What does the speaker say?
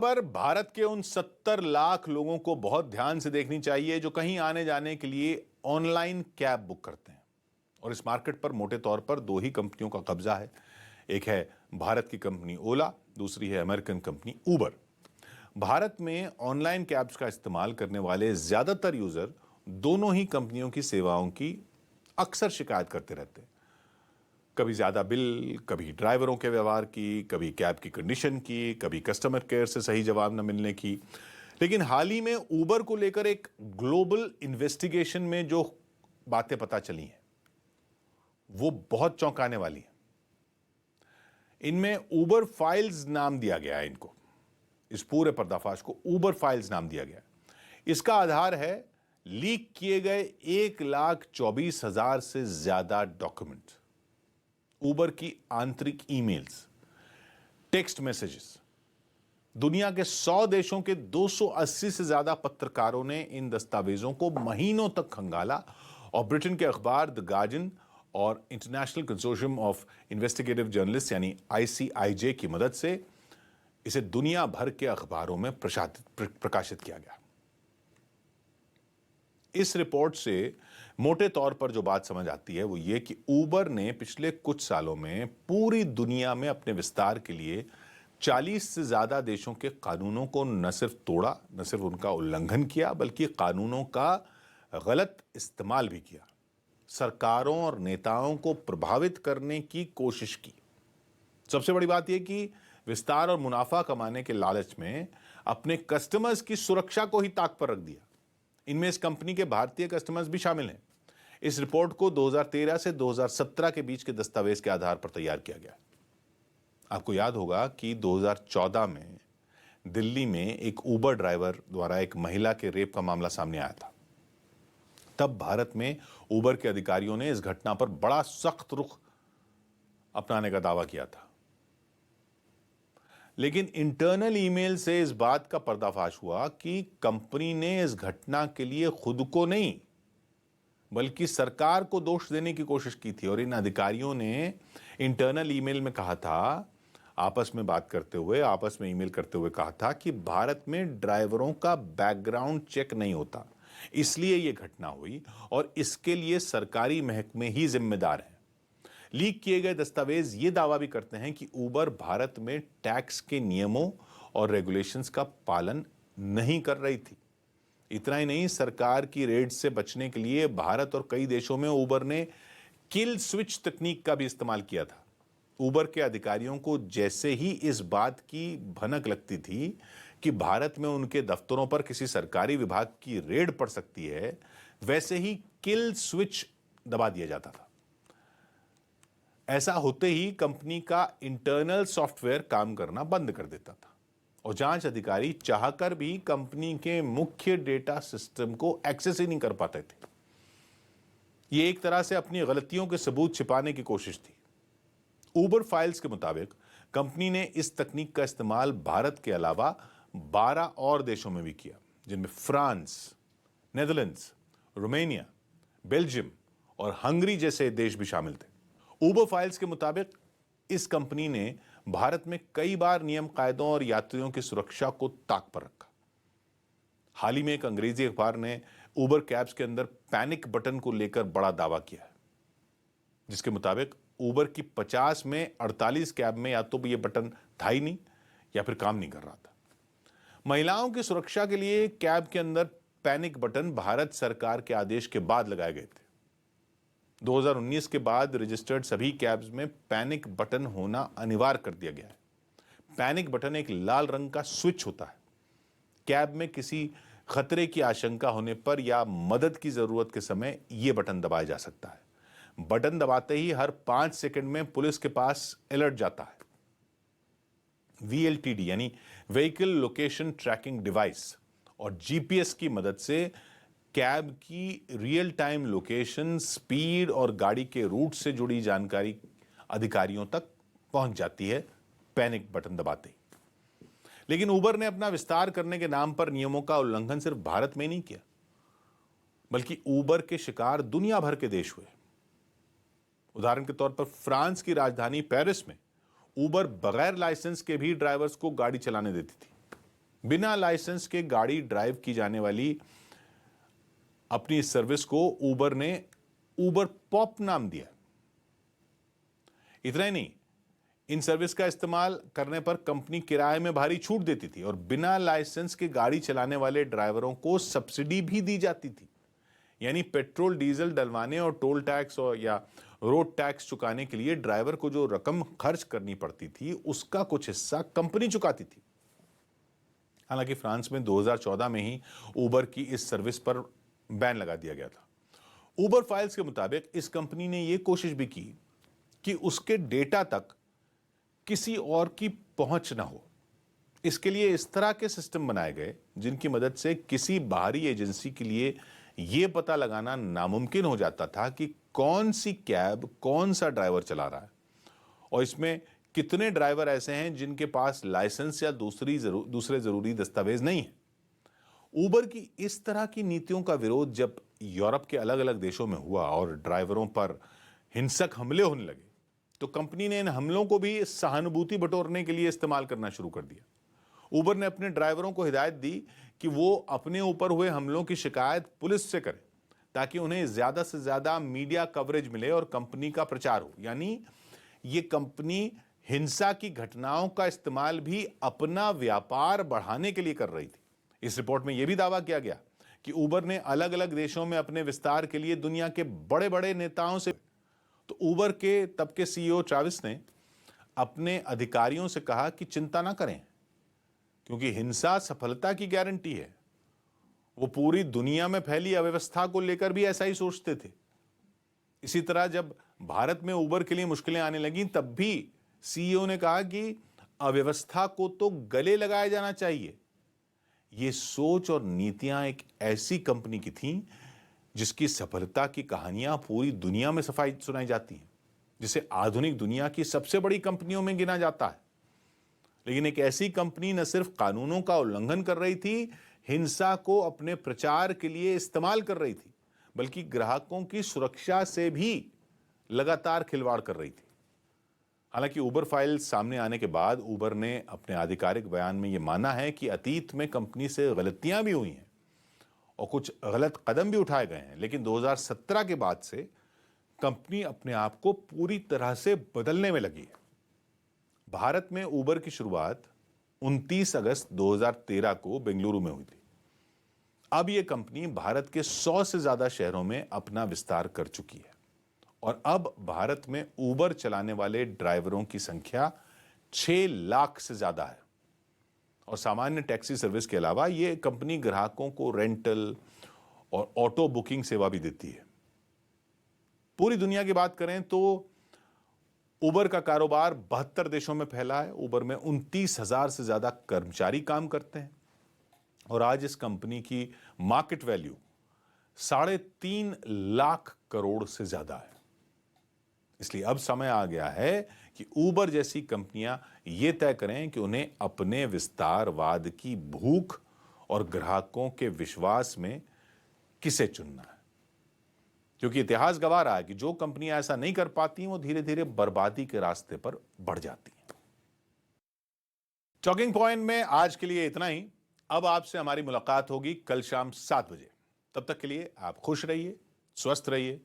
पर भारत के उन 70 लाख लोगों को बहुत ध्यान से देखनी चाहिए जो कहीं आने जाने के लिए ऑनलाइन कैब बुक करते हैं। और इस मार्केट पर मोटे तौर पर दो ही कंपनियों का कब्जा है। एक है भारत की कंपनी ओला, दूसरी है अमेरिकन कंपनी उबर। भारत में ऑनलाइन कैब्स का इस्तेमाल करने वाले ज्यादातर यूजर दोनों ही कंपनियों की सेवाओं की अक्सर शिकायत करते रहते हैं। कभी ज्यादा बिल, कभी ड्राइवरों के व्यवहार की, कभी कैब की कंडीशन की, कभी कस्टमर केयर से सही जवाब न मिलने की। लेकिन हाल ही में उबर को लेकर एक ग्लोबल इन्वेस्टिगेशन में जो बातें पता चली हैं वो बहुत चौंकाने वाली हैं। इनमें उबर फाइल्स नाम दिया गया है। इनको, इस पूरे पर्दाफाश को उबर फाइल्स नाम दिया गया है। इसका आधार है लीक किए गए 1,24,000 से ज्यादा डॉक्यूमेंट, उबर की आंतरिक ईमेल्स, टेक्स्ट मैसेजेस। दुनिया के 100 देशों के 280 से ज्यादा पत्रकारों ने इन दस्तावेजों को महीनों तक खंगाला और ब्रिटेन के अखबार द गार्जियन और international consortium of investigative journalist यानी ICIJ की मदद से इसे दुनिया भर के अखबारों में प्रकाशित किया गया। इस रिपोर्ट से मोटे तौर पर जो बात समझ आती है वो ये कि उबर ने पिछले कुछ सालों में पूरी दुनिया में अपने विस्तार के लिए 40 से ज्यादा देशों के कानूनों को न सिर्फ तोड़ा, न सिर्फ उनका उल्लंघन किया, बल्कि कानूनों का गलत इस्तेमाल भी किया। सरकारों और नेताओं को प्रभावित करने की कोशिश की। सबसे बड़ी बात यह कि विस्तार और मुनाफा कमाने के लालच में अपने कस्टमर्स की सुरक्षा को ही ताक पर रख दिया। इनमें इस कंपनी के भारतीय कस्टमर्स भी शामिल हैं। इस रिपोर्ट को 2013 से 2017 के बीच के दस्तावेज के आधार पर तैयार किया गया। आपको याद होगा कि 2014 में दिल्ली में एक उबर ड्राइवर द्वारा एक महिला के रेप का मामला सामने आया था। तब भारत में उबर के अधिकारियों ने इस घटना पर बड़ा सख्त रुख अपनाने का दावा किया था। लेकिन इंटरनल ईमेल से इस बात का पर्दाफाश हुआ कि कंपनी ने इस घटना के लिए खुद को नहीं बल्कि सरकार को दोष देने की कोशिश की थी। और इन अधिकारियों ने इंटरनल ईमेल में कहा था, आपस में बात करते हुए, आपस में ईमेल करते हुए कहा था कि भारत में ड्राइवरों का बैकग्राउंड चेक नहीं होता, इसलिए यह घटना हुई और इसके लिए सरकारी महकमे ही जिम्मेदार हैं। लीक किए गए दस्तावेज ये दावा भी करते हैं कि उबर भारत में टैक्स के नियमों और रेगुलेशंस का पालन नहीं कर रही थी। इतना ही नहीं, सरकार की रेड से बचने के लिए भारत और कई देशों में उबर ने किल स्विच तकनीक का भी इस्तेमाल किया था। उबर के अधिकारियों को जैसे ही इस बात की भनक लगती थी कि भारत में उनके दफ्तरों पर किसी सरकारी विभाग की रेड पड़ सकती है, वैसे ही किल स्विच दबा दिया जाता था। ऐसा होते ही कंपनी का इंटरनल सॉफ्टवेयर काम करना बंद कर देता था और जांच अधिकारी चाहकर भी कंपनी के मुख्य डेटा सिस्टम को एक्सेस ही नहीं कर पाते थे। यह एक तरह से अपनी गलतियों के सबूत छिपाने की कोशिश थी। उबर फाइल्स के मुताबिक कंपनी ने इस तकनीक का इस्तेमाल भारत के अलावा 12 और देशों में भी किया, जिनमें फ्रांस, नेदरलैंड्स, रोमानिया, बेल्जियम और हंगरी जैसे देश भी शामिल थे। उबर फाइल्स के मुताबिक इस कंपनी ने भारत में कई बार नियम कायदों और यात्रियों की सुरक्षा को ताक पर रखा। हाल ही में एक अंग्रेजी अखबार ने उबर कैब्स के अंदर पैनिक बटन को लेकर बड़ा दावा किया है, जिसके मुताबिक उबर की 50 में 48 कैब में या तो ये बटन था ही नहीं या फिर काम नहीं कर रहा था। महिलाओं की सुरक्षा के लिए कैब के अंदर पैनिक बटन भारत सरकार के आदेश के बाद लगाए गए थे। 2019 के बाद रजिस्टर्ड सभी कैब्स में पैनिक बटन होना अनिवार्य कर दिया गया है। पैनिक बटन एक लाल रंग का स्विच होता है। कैब में किसी खतरे की आशंका होने पर या मदद की जरूरत के समय यह बटन दबाया जा सकता है। बटन दबाते ही हर 5 सेकंड में पुलिस के पास अलर्ट जाता है। VLTD यानी व्हीकल लोकेशन ट्रैकिंग डिवाइस और GPS की मदद से कैब की रियल टाइम लोकेशन, स्पीड और गाड़ी के रूट से जुड़ी जानकारी अधिकारियों तक पहुंच जाती है पैनिक बटन दबाते ही। लेकिन उबर ने अपना विस्तार करने के नाम पर नियमों का उल्लंघन सिर्फ भारत में नहीं किया, बल्कि उबर के शिकार दुनिया भर के देश हुए। उदाहरण के तौर पर फ्रांस की राजधानी पेरिस में उबर बगैर लाइसेंस के भी ड्राइवर्स को गाड़ी चलाने देती थी। बिना लाइसेंस के गाड़ी ड्राइव की जाने वाली अपनी इस सर्विस को उबर ने उबर पॉप नाम दिया। इतना ही नहीं, इन सर्विस का इस्तेमाल करने पर कंपनी किराए में भारी छूट देती थी और बिना लाइसेंस के गाड़ी चलाने वाले ड्राइवरों को सब्सिडी भी दी जाती थी। यानी पेट्रोल डीजल डलवाने और टोल टैक्स और या रोड टैक्स चुकाने के लिए ड्राइवर को जो रकम खर्च करनी पड़ती थी उसका कुछ हिस्सा कंपनी चुकाती थी। हालांकि फ्रांस में 2014 में ही उबर की इस सर्विस पर बैन लगा दिया गया था। उबर फाइल्स के मुताबिक इस कंपनी ने यह कोशिश भी की कि उसके डेटा तक किसी और की पहुंच ना हो। इसके लिए इस तरह के सिस्टम बनाए गए जिनकी मदद से किसी बाहरी एजेंसी के लिए यह पता लगाना नामुमकिन हो जाता था कि कौन सी कैब कौन सा ड्राइवर चला रहा है और इसमें कितने ड्राइवर ऐसे हैं जिनके पास लाइसेंस या दूसरे जरूरी दस्तावेज नहीं है। उबर की इस तरह की नीतियों का विरोध जब यूरोप के अलग अलग देशों में हुआ और ड्राइवरों पर हिंसक हमले होने लगे तो कंपनी ने इन हमलों को भी सहानुभूति बटोरने के लिए इस्तेमाल करना शुरू कर दिया। उबर ने अपने ड्राइवरों को हिदायत दी कि वो अपने ऊपर हुए हमलों की शिकायत पुलिस से करें ताकि उन्हें ज्यादा से ज्यादा मीडिया कवरेज मिले और कंपनी का प्रचार हो। यानी ये कंपनी हिंसा की घटनाओं का इस्तेमाल भी अपना व्यापार बढ़ाने के लिए कर रही थी। इस रिपोर्ट में यह भी दावा किया गया कि उबर ने अलग अलग देशों में अपने विस्तार के लिए दुनिया के बड़े बड़े नेताओं से तो उबर के तब के सीईओ ट्रैविस ने अपने अधिकारियों से कहा कि चिंता ना करें क्योंकि हिंसा सफलता की गारंटी है। वो पूरी दुनिया में फैली अव्यवस्था को लेकर भी ऐसा ही सोचते थे। इसी तरह जब भारत में उबर के लिए मुश्किलें आने लगीं तब भी सीईओ ने कहा कि अव्यवस्था को तो गले लगाया जाना चाहिए। ये सोच और नीतियां एक ऐसी कंपनी की थीं जिसकी सफलता की कहानियां पूरी दुनिया में सफाई सुनाई जाती हैं, जिसे आधुनिक दुनिया की सबसे बड़ी कंपनियों में गिना जाता है। लेकिन एक ऐसी कंपनी न सिर्फ कानूनों का उल्लंघन कर रही थी, हिंसा को अपने प्रचार के लिए इस्तेमाल कर रही थी, बल्कि ग्राहकों की सुरक्षा से भी लगातार खिलवाड़ कर रही थी। हालांकि उबर फाइल सामने आने के बाद उबर ने अपने आधिकारिक बयान में यह माना है कि अतीत में कंपनी से गलतियां भी हुई हैं और कुछ गलत कदम भी उठाए गए हैं, लेकिन 2017 के बाद से कंपनी अपने आप को पूरी तरह से बदलने में लगी है। भारत में उबर की शुरुआत 29 अगस्त 2013 को बेंगलुरु में हुई थी। अब यह कंपनी भारत के 100 से ज्यादा शहरों में अपना विस्तार कर चुकी है और अब भारत में उबर चलाने वाले ड्राइवरों की संख्या 6 लाख से ज्यादा है। और सामान्य टैक्सी सर्विस के अलावा यह कंपनी ग्राहकों को रेंटल और ऑटो बुकिंग सेवा भी देती है। पूरी दुनिया की बात करें तो उबर का कारोबार 72 देशों में फैला है। उबर में 29,000 से ज्यादा कर्मचारी काम करते हैं और आज इस कंपनी की मार्केट वैल्यू 3.5 लाख करोड़ से ज्यादा है। इसलिए अब समय आ गया है कि उबर जैसी कंपनियां यह तय करें कि उन्हें अपने विस्तारवाद की भूख और ग्राहकों के विश्वास में किसे चुनना है, क्योंकि इतिहास गवाह रहा है कि जो कंपनियां ऐसा नहीं कर पाती वो धीरे धीरे बर्बादी के रास्ते पर बढ़ जाती हैं। टॉकिंग पॉइंट में आज के लिए इतना ही। अब आपसे हमारी मुलाकात होगी कल शाम 7 बजे। तब तक के लिए आप खुश रहिए, स्वस्थ रहिए,